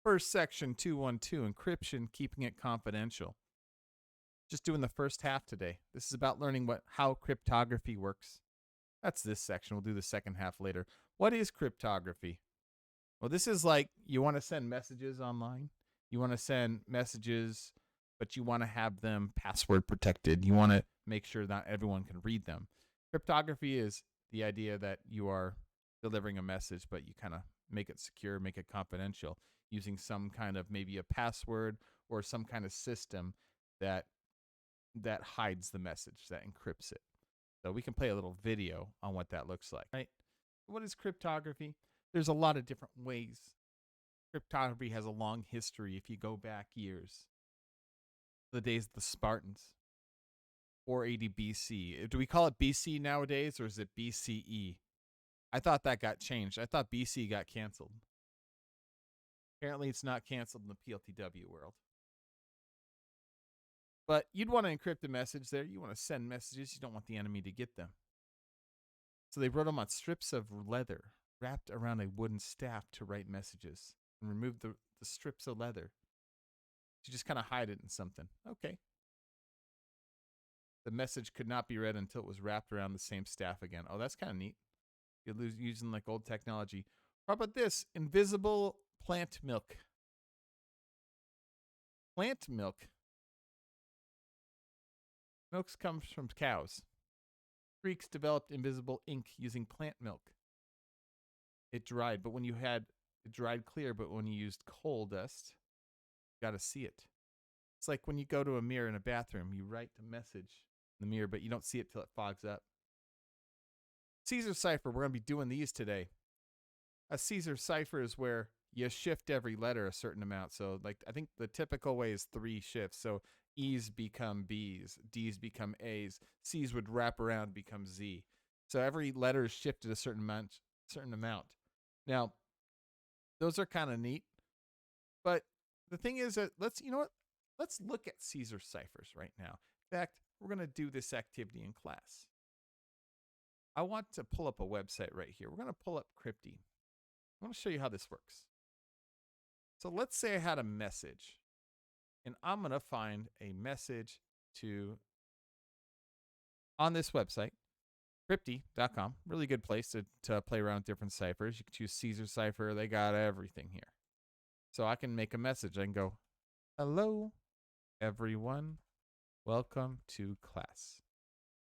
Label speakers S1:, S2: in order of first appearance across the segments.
S1: First section 212, encryption, keeping it confidential. Just doing the first half today. This is about learning how cryptography works. That's this section. We'll do the second half later. What is cryptography? Well, this is like you want to send messages online. You want to send messages, but you want to have them password protected. You want to make sure not everyone can read them. Cryptography is the idea that you are delivering a message, but you kind of make it secure, make it confidential, using some kind of maybe a password or some kind of system that hides the message, that encrypts it. So we can play a little video on what that looks like, right? What is cryptography? There's a lot of different ways. Cryptography has a long history if you go back years. The days of the Spartans, 480 BC. Do we call it BC nowadays, or is it BCE? I thought that got changed. I thought BC got canceled. Apparently it's not canceled in the PLTW world. But you'd want to encrypt a message there. You want to send messages. You don't want the enemy to get them. So they wrote them on strips of leather wrapped around a wooden staff to write messages, and removed the strips of leather. You just kind of hide it in something. Okay. The message could not be read until it was wrapped around the same staff again. Oh, that's kind of neat. You're using like old technology. How about this? Invisible plant milk. Plant milk. Milk comes from cows. Greeks developed invisible ink using plant milk. It dried, but when you had it dried clear, but when you used coal dust, you got to see it. It's like when you go to a mirror in a bathroom, you write a message in the mirror, but you don't see it till it fogs up. Caesar cipher, we're going to be doing these today. A Caesar cipher is where you shift every letter a certain amount. So like I think the typical way is 3 shifts. So E's become B's, D's become A's, C's would wrap around, become Z. So every letter is shifted a certain amount. Now, those are kind of neat. But the thing is that let's look at Caesar ciphers right now. In fact, we're going to do this activity in class. I want to pull up a website right here. We're going to pull up Crypti. I want to show you how this works. So let's say I had a message, and I'm going to find a message on this website, crypti.com. Really good place to play around with different ciphers. You can choose Caesar cipher. They got everything here. So I can make a message. I can go, hello, everyone. Welcome to class.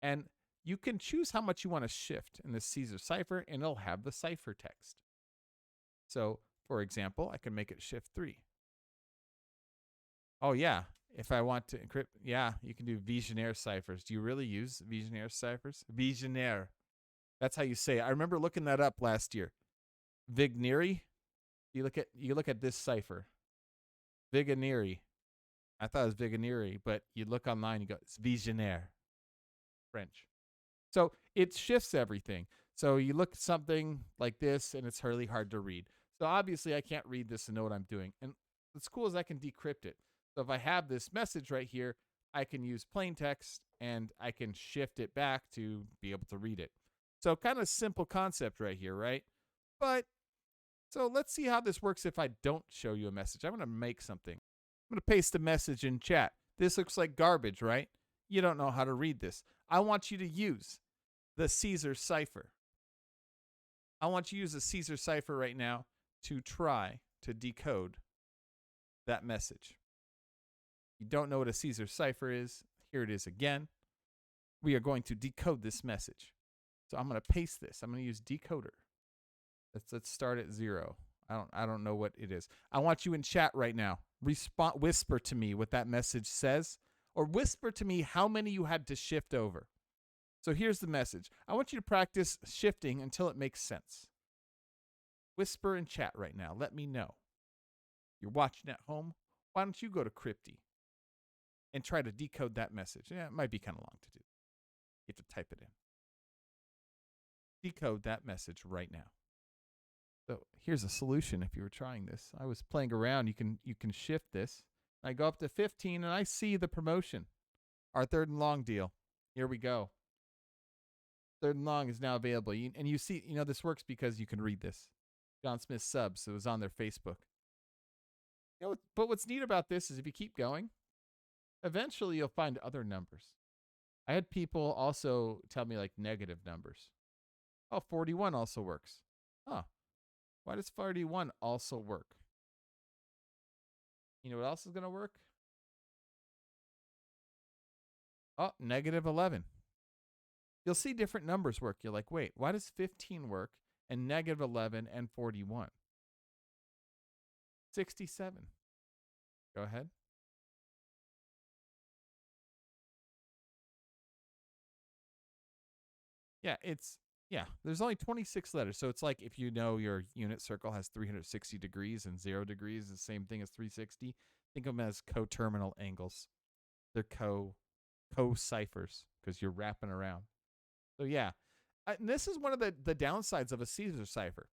S1: And you can choose how much you want to shift in the Caesar cipher, and it'll have the cipher text. So, for example, I can make it shift 3. Oh, yeah. If I want to encrypt, yeah, you can do Visionaire ciphers. Do you really use Visionaire ciphers? Visionaire. That's how you say it. I remember looking that up last year. Vigneri. You look at this cipher. Vigneri. I thought it was Vigneri, but you look online, you go, it's Visionaire. French. So it shifts everything. So you look at something like this, and it's really hard to read. So obviously, I can't read this and know what I'm doing. And what's cool is I can decrypt it. So if I have this message right here, I can use plain text, and I can shift it back to be able to read it. So kind of simple concept right here, right? But so let's see how this works if I don't show you a message. I'm going to make something. I'm going to paste a message in chat. This looks like garbage, right? You don't know how to read this. I want you to use the Caesar cipher. I want you to use the Caesar cipher right now to try to decode that message. You don't know what a Caesar cipher is. Here it is again. We are going to decode this message. So I'm going to paste this. I'm going to use decoder. Let's start at 0. I don't know what it is. I want you in chat right now. Whisper to me what that message says, or whisper to me how many you had to shift over. So here's the message. I want you to practice shifting until it makes sense. Whisper in chat right now. Let me know. You're watching at home. Why don't you go to Crypti and try to decode that message? Yeah, it might be kind of long to do. You have to type it in. Decode that message right now. So here's a solution if you were trying this. I was playing around. You can shift this. I go up to 15, and I see the promotion. Our third and long deal. Here we go. Third and long is now available. And you see, this works because you can read this. John Smith subs. So it was on their Facebook. You know, but what's neat about this is if you keep going, eventually you'll find other numbers. I had people also tell me like negative numbers. Oh, 41 also works. Huh. Why does 41 also work? You know what else is going to work? Oh, negative 11. You'll see different numbers work. You're like, wait, why does 15 work and negative 11 and 41? 67. Go ahead. Yeah, there's only 26 letters. So it's like if you know your unit circle has 360 degrees and 0 degrees, the same thing as 360. Think of them as coterminal angles. They're co-ciphers because you're wrapping around. So yeah, and this is one of the downsides of a Caesar cipher.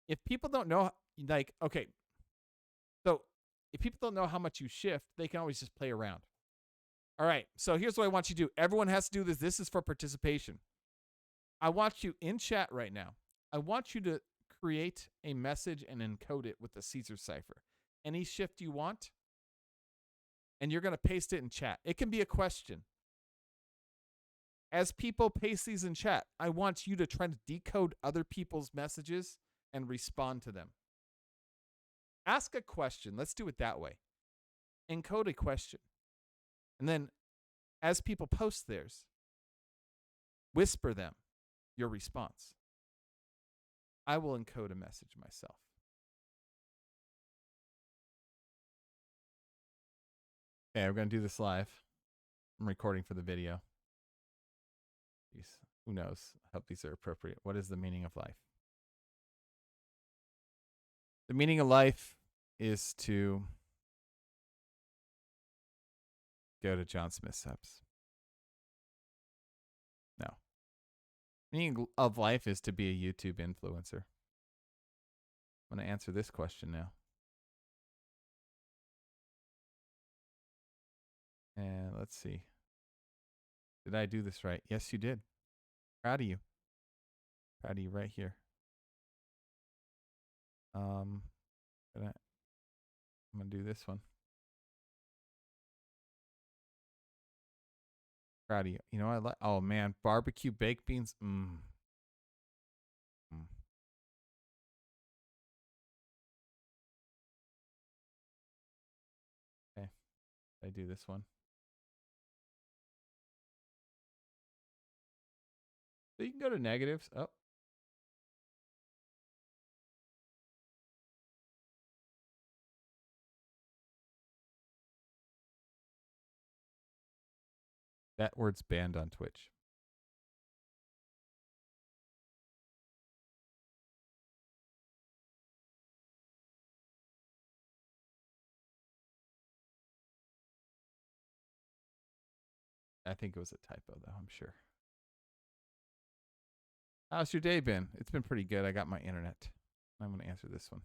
S1: If people don't know, like, okay, so if people don't know how much you shift, they can always just play around. All right, so here's what I want you to do. Everyone has to do this. This is for participation. I want you in chat right now. I want you to create a message and encode it with the Caesar cipher. Any shift you want, and you're going to paste it in chat. It can be a question. As people paste these in chat, I want you to try to decode other people's messages and respond to them. Ask a question. Let's do it that way. Encode a question. And then as people post theirs, whisper them your response. I will encode a message myself. Okay, we're going to do this live. I'm recording for the video. Jeez, who knows? I hope these are appropriate. What is the meaning of life? The meaning of life is to go to John Smith's subs. No. Meaning of life is to be a YouTube influencer. I'm going to answer this question now. And let's see. Did I do this right? Yes, you did. Proud of you. Proud of you right here. I'm going to do this one. Proud of you. You know, I like, oh man, barbecue baked beans. Okay. I do this one. So you can go to negatives. Oh. That word's banned on Twitch. I think it was a typo, though, I'm sure. How's your day been? It's been pretty good. I got my internet. I'm going to answer this one.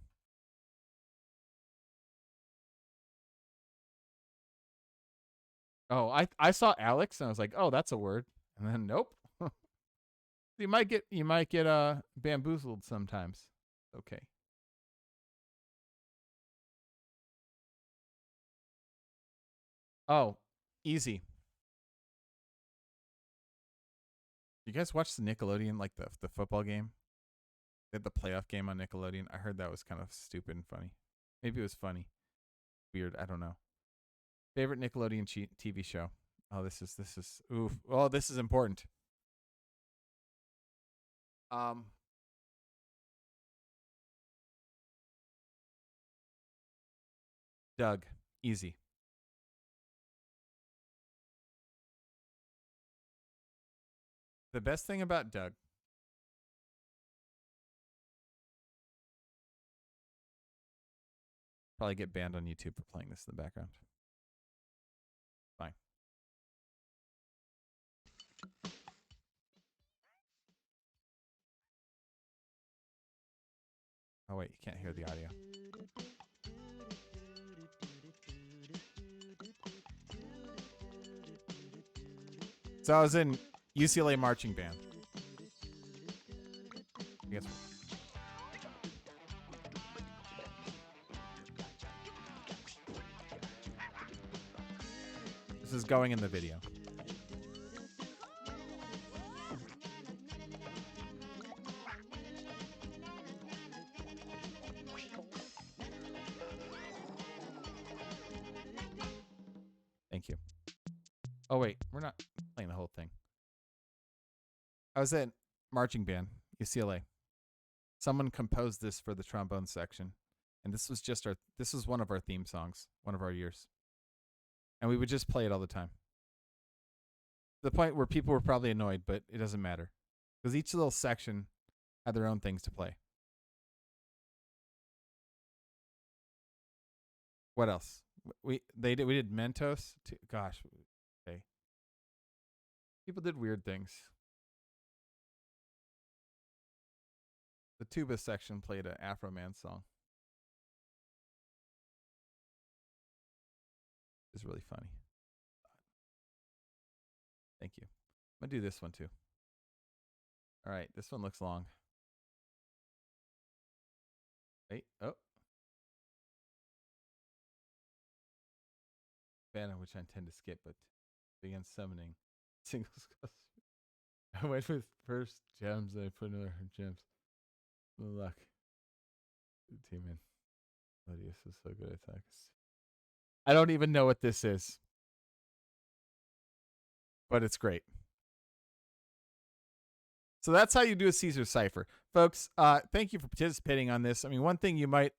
S1: Oh, I saw Alex and I was like, oh, that's a word. And then nope. you might get bamboozled sometimes. Okay. Oh, easy. You guys watch the Nickelodeon, like the football game? They had the playoff game on Nickelodeon. I heard that was kind of stupid and funny. Maybe it was funny. Weird. I don't know. Favorite Nickelodeon TV show? Oh, this is oof. Oh, this is important. Doug. Easy. The best thing about Doug. Probably get banned on YouTube for playing this in the background. Fine. Oh, wait. You can't hear the audio. So I was in UCLA marching band. I guess. This is going in the video. Thank you. Oh, wait. We're not playing the whole thing. I was in marching band, UCLA. Someone composed this for the trombone section. And this was one of our theme songs, one of our years. And we would just play it all the time. To the point where people were probably annoyed, but it doesn't matter. Because each little section had their own things to play. What else? We did Mentos. Gosh. Okay. People did weird things. The tuba section played an Afro Man song. It's really funny. Thank you. I'm going to do this one too. All right. This one looks long. Wait. Oh. Banner, which I intend to skip, but begin summoning singles. I went with first gems, then I put another gems. Good luck. Team in. Lodius is so good at attacks. I don't even know what this is, but it's great. So that's how you do a Caesar cipher, folks. Thank you for participating on this. I mean, one thing you might,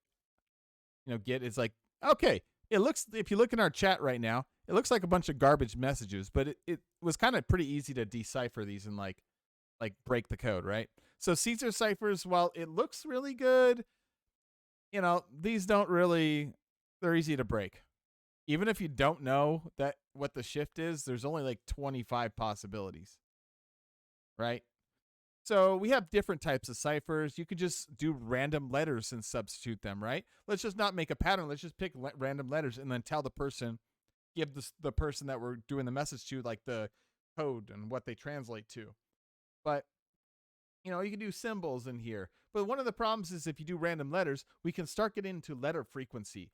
S1: get is like, okay, it looks, if you look in our chat right now, it looks like a bunch of garbage messages, but it was kind of pretty easy to decipher these and like break the code, right? So Caesar ciphers, while it looks really good, these don't really, they're easy to break. Even if you don't know what the shift is, there's only like 25 possibilities, right? So we have different types of ciphers. You could just do random letters and substitute them, right? Let's just not make a pattern. Let's just pick random letters and then tell the person, give the person that we're doing the message to like the code and what they translate to. But, you can do symbols in here. But one of the problems is if you do random letters, we can start getting into letter frequency.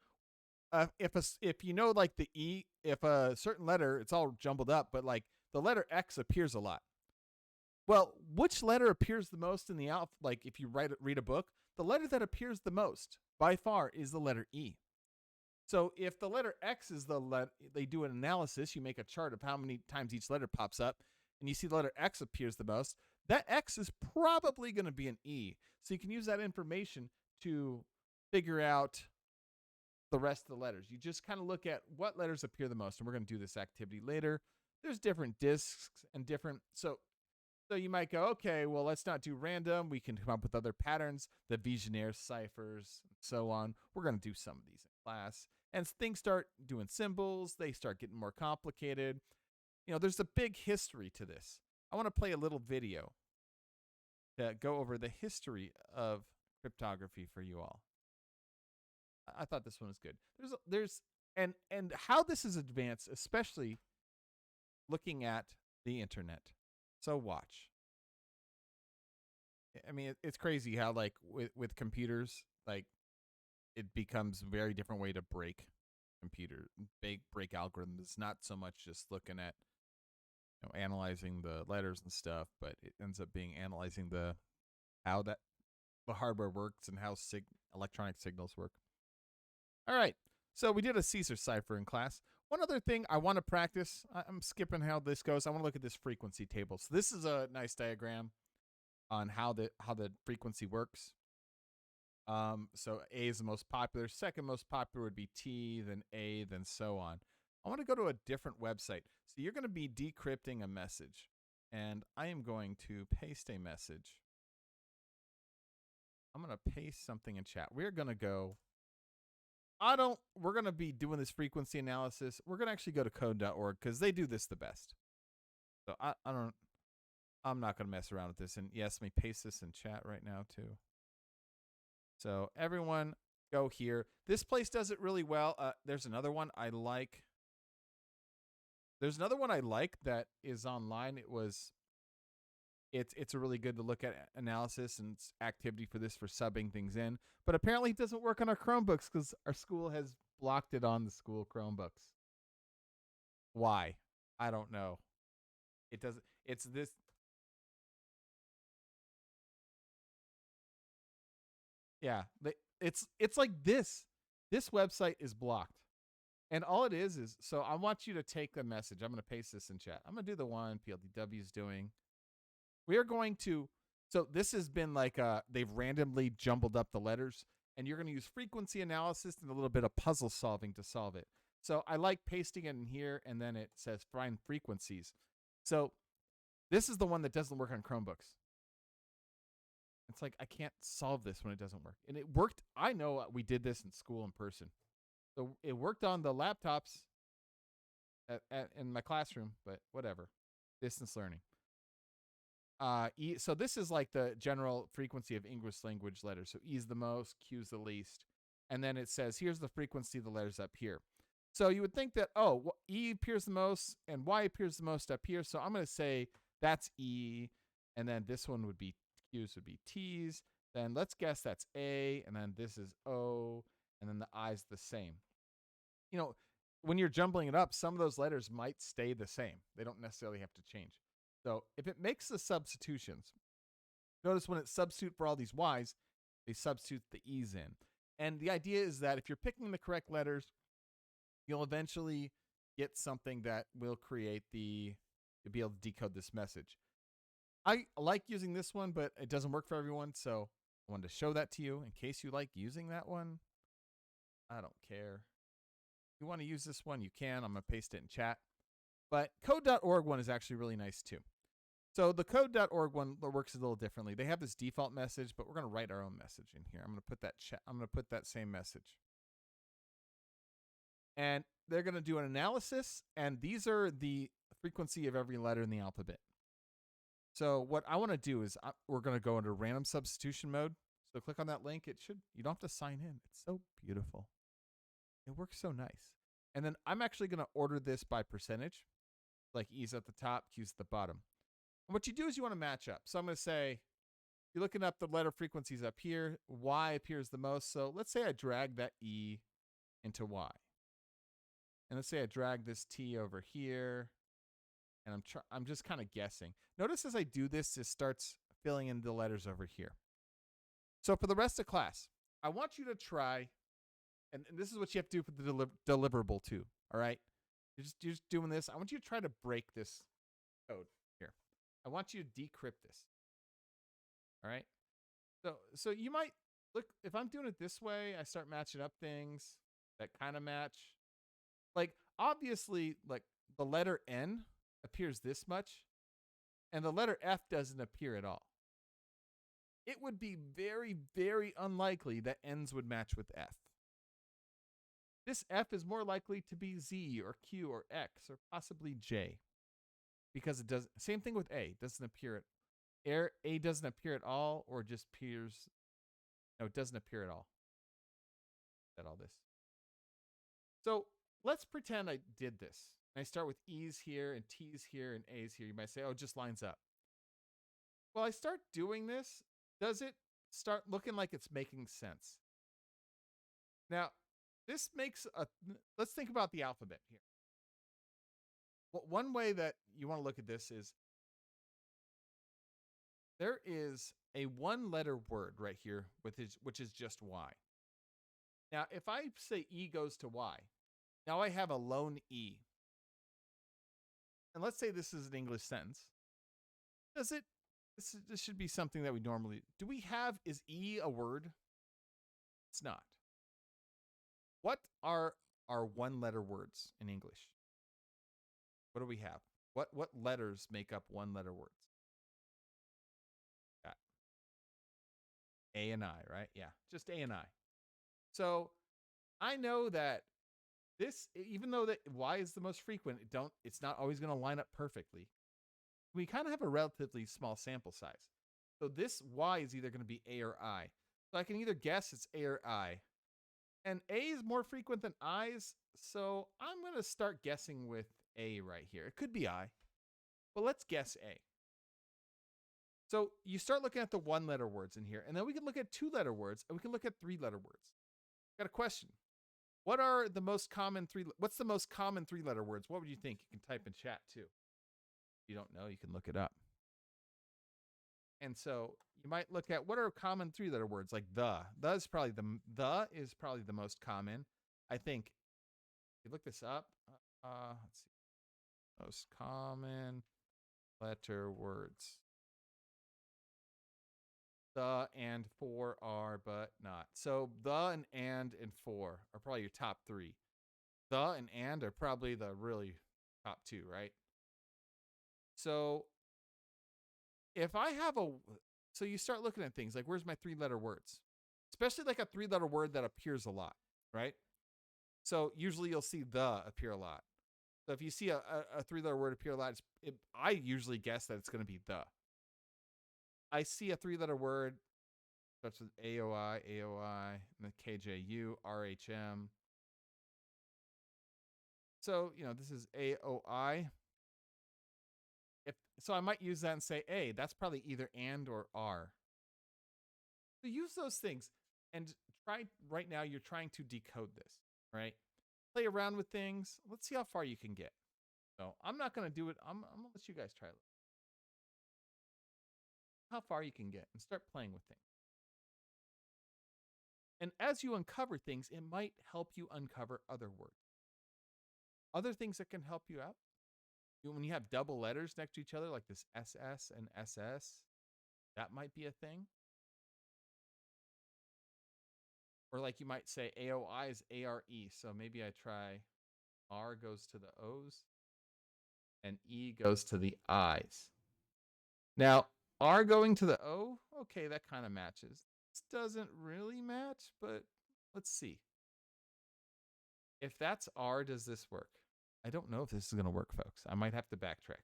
S1: If you know like the E, if a certain letter, it's all jumbled up, but like the letter X appears a lot. Well, which letter appears the most in the alphabet? Like if you read a book, the letter that appears the most by far is the letter E. So if the letter X is the letter, they do an analysis, you make a chart of how many times each letter pops up, and you see the letter X appears the most, that X is probably going to be an E. So you can use that information to figure out the rest of the letters. You just kind of look at what letters appear the most, and we're going to do this activity later. There's different discs and different, so you might go, okay, well, let's not do random. We can come up with other patterns, the Vigenère ciphers, and so on. We're going to do some of these in class. And things start doing symbols. They start getting more complicated. There's a big history to this. I want to play a little video to go over the history of cryptography for you all. I thought this one was good. And how this is advanced, especially looking at the internet. So watch. I mean, it's crazy how like with computers, like it becomes a very different way to break break algorithms. It's not so much just looking at analyzing the letters and stuff, but it ends up being analyzing how the hardware works and how electronic signals work. All right. So we did a Caesar cipher in class. One other thing I want to practice, I'm skipping how this goes. I want to look at this frequency table. So this is a nice diagram on how the frequency works. So A is the most popular. Second most popular would be T, then A, then so on. I want to go to a different website. So you're going to be decrypting a message. And I am going to paste a message. I'm going to paste something in chat. We're going to go... we're going to be doing this frequency analysis. We're going to actually go to Codeorg because they do this the best. So I'm not going to mess around with this. And yes, let me paste this in chat right now too. So everyone go here. This place does it really well. There's another one I like. That is online. It's a really good to look at analysis and activity for this for subbing things in. But apparently it doesn't work on our Chromebooks because our school has blocked it on the school Chromebooks. Why? I don't know. It doesn't. It's this. Yeah. It's like this. This website is blocked. And all it is so I want you to take a message. I'm going to paste this in chat. I'm going to do the one PLDW is doing. We are going to, so this has been like they've randomly jumbled up the letters, and you're going to use frequency analysis and a little bit of puzzle solving to solve it. So I like pasting it in here, and then it says find frequencies. So this is the one that doesn't work on Chromebooks. It's like I can't solve this when it doesn't work. And it worked. I know we did this in school in person. So it worked on the laptops in my classroom, but whatever. Distance learning. So this is like the general frequency of English language letters. So E is the most, Q is the least. And then it says, here's the frequency of the letters up here. So you would think that, E appears the most and Y appears the most up here. So I'm going to say that's E. And then this one would be Q's would be T's. Then let's guess that's A. And then this is O. And then the I's the same. You know, when you're jumbling it up, some of those letters might stay the same. They don't necessarily have to change. So if it makes the substitutions, notice when it substitute for all these Y's, they substitute the E's in. And the idea is that if you're picking the correct letters, you'll eventually get something that will create you'll be able to decode this message. I like using this one, but it doesn't work for everyone. So I wanted to show that to you in case you like using that one. I don't care. If you want to use this one, you can. I'm going to paste it in chat. But Code.org one is actually really nice too. So the Code.org one works a little differently. They have this default message, but we're going to write our own message in here. I'm going to put I'm going to put that same message. And they're going to do an analysis, and these are the frequency of every letter in the alphabet. So what I want to do is we're going to go into random substitution mode. So click on that link. You don't have to sign in. It's so beautiful. It works so nice. And then I'm actually going to order this by percentage. Like E's at the top, Q's at the bottom. And what you do is you want to match up. So I'm going to say, you're looking up the letter frequencies up here. Y appears the most. So let's say I drag that E into Y. And let's say I drag this T over here. And I'm just kind of guessing. Notice as I do this, it starts filling in the letters over here. So for the rest of class, I want you to try, and this is what you have to do for the deliverable too, all right? You're just doing this. I want you to try to break this code here. I want you to decrypt this, all right? So you might, look, if I'm doing it this way, I start matching up things that kind of match. Like, obviously, like the letter N appears this much, and the letter F doesn't appear at all. It would be very, very unlikely that N's would match with F. This F is more likely to be Z or Q or X or possibly J, because it does. Same thing with A. Doesn't appear A doesn't appear at all, or just appears. No, it doesn't appear at all. At all this. So let's pretend I did this. I start with E's here and T's here and A's here. You might say, oh, it just lines up. Well, I start doing this. Does it start looking like it's making sense? Now, this makes let's think about the alphabet here. Well, one way that you want to look at this is there is a one-letter word right here, which is just Y. Now, if I say E goes to Y, now I have a lone E. And let's say this is an English sentence. Does it? This should be something that we normally do. We have, is E a word? It's not. What are our one-letter words in English? What do we have? What letters make up one-letter words? Got A and I, right? Yeah, just A and I. So I know that this, even though that Y is the most frequent, it's not always going to line up perfectly. We kind of have a relatively small sample size. So this Y is either going to be A or I. So I can either guess it's A or I. And A is more frequent than I's, so I'm going to start guessing with A right here. It could be I, but let's guess A. So you start looking at the one-letter words in here, and then we can look at two-letter words, and we can look at three-letter words. Got a question. What are the most common what's the most common 3-letter words? What would you think? You can type in chat too. If you don't know, you can look it up. And so you might look at what are common 3-letter words like the. The is probably the most common. I think if you look this up, let's see. Most common letter words. The and for are but not. So the and for are probably your top 3. The and are probably the really top 2, right? So if I have so you start looking at things like, where's my 3-letter words? Especially like a 3-letter word that appears a lot, right? So usually you'll see the appear a lot. So if you see a 3-letter word appear a lot, I usually guess that it's going to be the. I see a 3-letter word such as AOI, and the KJU, RHM. So, this is AOI. So I might use that and say, A, that's probably either and or are. So use those things and try. Right now you're trying to decode this, right? Play around with things. Let's see how far you can get. So I'm not going to do it. I'm going to let you guys try it. How far you can get and start playing with things. And as you uncover things, it might help you uncover other words. Other things that can help you out. When you have double letters next to each other, like this SS and SS, that might be a thing. Or like you might say AOI is ARE. So maybe I try R goes to the O's and E goes to the I's. Now, R going to the O, okay, that kind of matches. This doesn't really match, but let's see. If that's R, does this work? I don't know if this is going to work, folks. I might have to backtrack.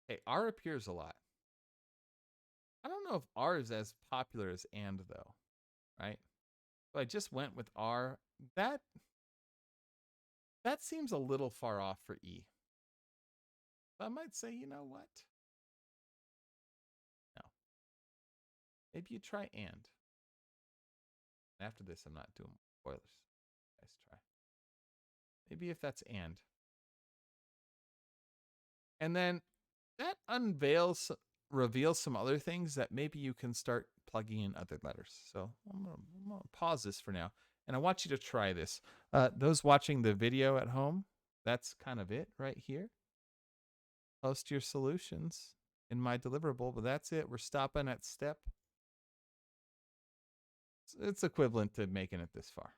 S1: Hey, R appears a lot. I don't know if R is as popular as and, though, right? So I just went with R. That seems a little far off for E. So I might say, you know what? No. Maybe you try and. After this, I'm not doing spoilers. Guys, try. Maybe if that's and. And then that reveals some other things that maybe you can start plugging in other letters. So I'm gonna pause this for now, and I want you to try this. Those watching the video at home, that's kind of it right here. Post your solutions in my deliverable, but that's it. We're stopping at step. It's equivalent to making it this far.